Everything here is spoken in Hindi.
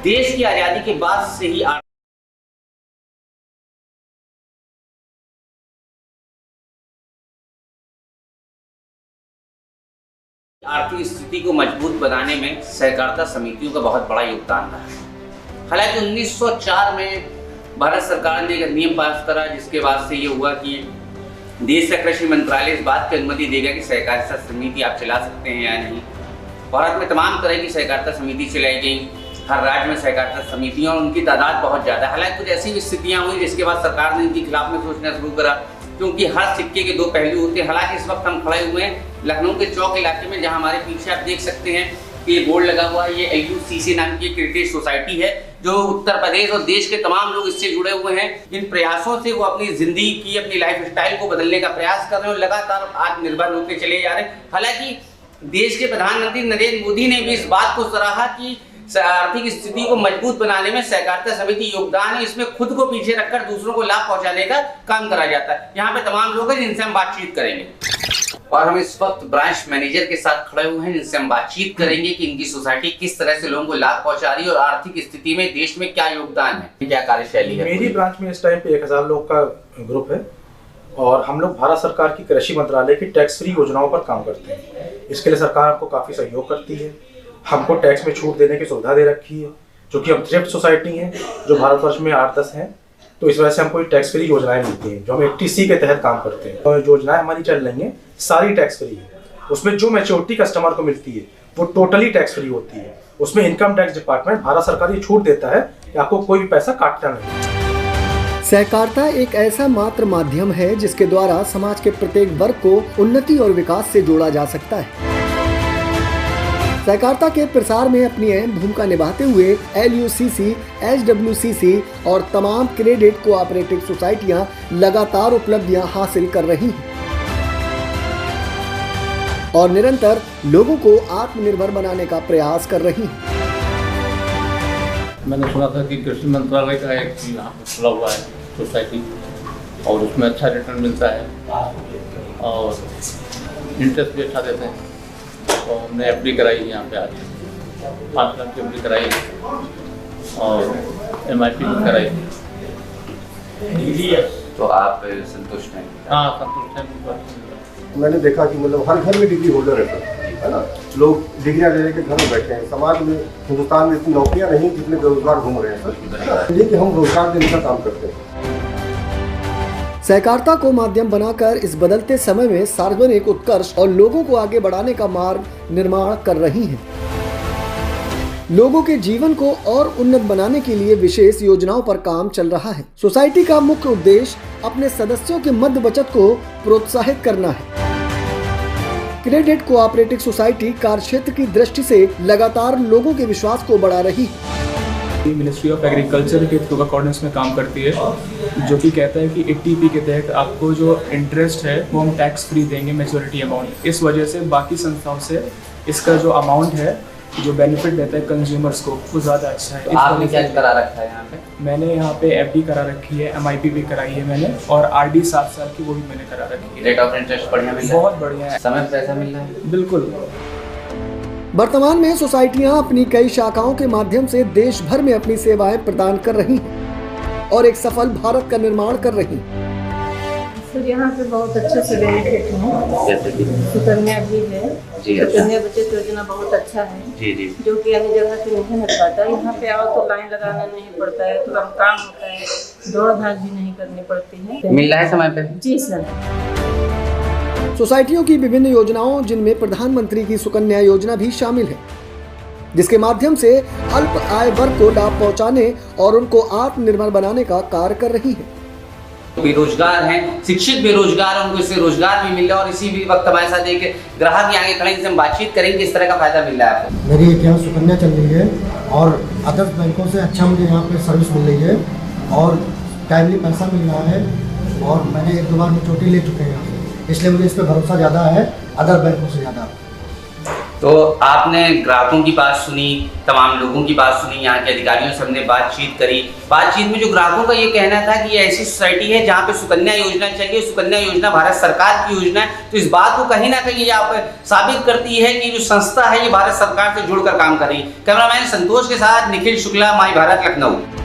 देश की आजादी के बाद से ही आर्थिक स्थिति को मजबूत बनाने में सहकारिता समितियों का बहुत बड़ा योगदान रहा है। हालांकि 1904 में भारत सरकार ने एक नियम पास करा, जिसके बाद से ये हुआ कि देश का कृषि मंत्रालय इस बात की अनुमति देगा कि सहकारिता समिति आप चला सकते हैं या नहीं। भारत में तमाम तरह की सहकारिता समिति चलाई गई, हर राज्य में सहकारिता समितियाँ और उनकी तादाद बहुत ज़्यादा। हालांकि कुछ ऐसी स्थितियाँ हुई जिसके बाद सरकार ने इनके खिलाफ में सोचना शुरू करा, क्योंकि हर सिक्के के दो पहलू होते हैं। हालांकि इस वक्त हम खड़े हुए हैं लखनऊ के चौक इलाके में, जहां हमारे पीछे आप देख सकते हैं कि ये बोर्ड लगा हुआ है। ये LUCC नाम की क्रेडिट सोसाइटी है, जो उत्तर प्रदेश और देश के तमाम लोग इससे जुड़े हुए हैं। इन प्रयासों से वो अपनी जिंदगी की, अपनी लाइफ स्टाइल को बदलने का प्रयास कर रहे हैं और लगातार आत्मनिर्भर होते चले जा रहे हैं। हालांकि देश के प्रधानमंत्री नरेंद्र मोदी ने भी इस बात को सराहा कि आर्थिक स्थिति को मजबूत बनाने में सहकारिता समिति योगदान है। इसमें खुद को पीछे रखकर दूसरों को लाभ पहुंचाने का काम करा जाता है। यहाँ पे तमाम लोग हैं जिनसे हम बातचीत करेंगे और हम इस वक्त ब्रांच मैनेजर के साथ खड़े हुए हैं, जिनसे हम बातचीत करेंगे कि इनकी सोसाइटी किस तरह से लोगों को लाभ पहुंचा रही है और आर्थिक स्थिति में देश में क्या योगदान है, क्या कार्यशैली है। मेरी ब्रांच में इस टाइम पे 1000 लोग का ग्रुप है और हम लोग भारत सरकार की कृषि मंत्रालय की टैक्स फ्री योजनाओं पर काम करते हैं। इसके लिए सरकार हमको काफी सहयोग करती है, हमको टैक्स में छूट देने की सुविधा दे रखी है, जो कि हम थ्रिफ्ट सोसाइटी हैं जो भारतवर्ष में 8-10 हैं, तो इस वजह से हमको टैक्स फ्री योजनाएं मिलती हैं जो हम 80C के तहत काम करते हैं। तो योजनाएं हमारी चल रही हैं सारी टैक्स फ्री है। उसमें जो मैच्योरिटी कस्टमर को मिलती है वो टोटली टैक्स फ्री होती है। उसमें इनकम टैक्स डिपार्टमेंट भारत सरकार ये छूट देता है कि आपको कोई भी पैसा काटना नहीं। सहकारिता एक ऐसा मात्र माध्यम है जिसके द्वारा समाज के प्रत्येक वर्ग को उन्नति और विकास से जोड़ा जा सकता है। सहकारिता के प्रसार में अपनी अहम भूमिका निभाते हुए LUCC, HWCC और तमाम क्रेडिट कोऑपरेटिव सोसाइटियां लगातार उपलब्धियां हासिल कर रही हैं और निरंतर लोगों को आत्मनिर्भर बनाने का प्रयास कर रही हैं। मैंने सुना था कि कृषि मंत्रालय का एक यहाँ पर खुला हुआ है सोसाइटी और उसमें अच्छा रिटर्न मिलता है और इंटरेस्ट भी अच्छा देते हैं। तो हमने FD कराई यहाँ पे आज 5 लाख की FD कराई और MIP भी कराई। तो आप संतुष्ट हैं? हाँ, संतुष्ट हैं। मैंने देखा कि मतलब हर घर में डिग्री होल्डर है ना, लोग डिग्रियाँ ले लेकर घर में बैठे हैं। समाज में, हिंदुस्तान में इतनी नौकरियाँ नहीं जितने बेरोजगार घूम रहे हैं सर, ये कि हम रोजगार देने का काम करते हैं। सहकारिता को माध्यम बनाकर इस बदलते समय में सार्वजनिक उत्कर्ष और लोगों को आगे बढ़ाने का मार्ग निर्माण कर रही है। लोगों के जीवन को और उन्नत बनाने के लिए विशेष योजनाओं पर काम चल रहा है। सोसाइटी का मुख्य उद्देश्य अपने सदस्यों के मध्य बचत को प्रोत्साहित करना है। क्रेडिट कोऑपरेटिव सोसाइटी कार्यक्षेत्र की दृष्टि से लगातार लोगों के विश्वास को बढ़ा रही है। मिनिस्ट्री ऑफ एग्रीकल्चर के थ्रू अकॉर्डेंस में काम करती है, जो कि कहता है कि 80P के तहत आपको जो इंटरेस्ट है वो हम टैक्स फ्री देंगे मैच्योरिटी अमाउंट। इस वजह से बाकी संस्थाओं से इसका जो अमाउंट है, जो बेनिफिट देता है कंज्यूमर्स को, वो ज़्यादा अच्छा है। आपने क्या करा रखा है यहाँ पे? मैंने यहाँ पे FD करा रखी है, MIP भी कराई है मैंने, और RD 7 साल की वो भी मैंने करा रखी है। रेट ऑफ इंटरेस्ट बढ़िया मिल रहा है? बहुत बढ़िया है। समय पैसा मिल रहा है? बिल्कुल। वर्तमान में सोसाइटियां अपनी कई शाखाओं के माध्यम से देश भर में अपनी सेवाएं प्रदान कर रही हैं और एक सफल भारत का निर्माण कर रही हैं। सर यहाँ पे बहुत अच्छे से बेनिफिट है, सुकन्या भी है। सुकन्या बचत योजना बहुत अच्छा है जो कि अन्य जगह से नहीं मिल पाता। यहाँ पे आओ तो लाइन लगाना नहीं पड़ता है, तुरंत काम होता है, दौड़ भाग भी नहीं करनी पड़ती है। मिल रहा है समय पे? जी सर। सोसाइटियों की विभिन्न योजनाओं, जिनमें प्रधानमंत्री की सुकन्या योजना भी शामिल है, जिसके माध्यम से अल्प आय वर्ग को लाभ पहुंचाने और उनको आत्मनिर्भर बनाने का कार्य कर रही है। बेरोजगार हैं, शिक्षित बेरोजगार, उनको इससे रोजगार भी मिल रहा है और इसी भी वक्त हमारे साथ एक ग्राहक यहाँ आगे खड़े, जिनसे हम बातचीत करेंगे किस तरह का फायदा मिल रहा है आपको। मेरी एक यहाँ सुकन्या चल रही है और अदर्स बैंकों से अच्छा मुझे यहाँ पे सर्विस मिल रही है और टाइमली पैसा मिल रहा है और मैंने 1-2 बार में चोटी ले चुके हैं, इसलिए मुझे इस पर भरोसा ज़्यादा है अदर बैंकों से ज़्यादा। तो आपने ग्राहकों की बात सुनी, तमाम लोगों की बात सुनी, यहाँ के अधिकारियों से हमने बातचीत करी। बातचीत में जो ग्राहकों का ये कहना था कि ये ऐसी सोसाइटी है जहाँ पे सुकन्या योजना चलिए, सुकन्या योजना भारत सरकार की योजना है, तो इस बात को कहीं ना कहीं ये आप साबित करती है कि जो संस्था है ये भारत सरकार से जुड़कर काम कर रही है। कैमरामैन संतोष के साथ निखिल शुक्ला, माई भारत, लखनऊ।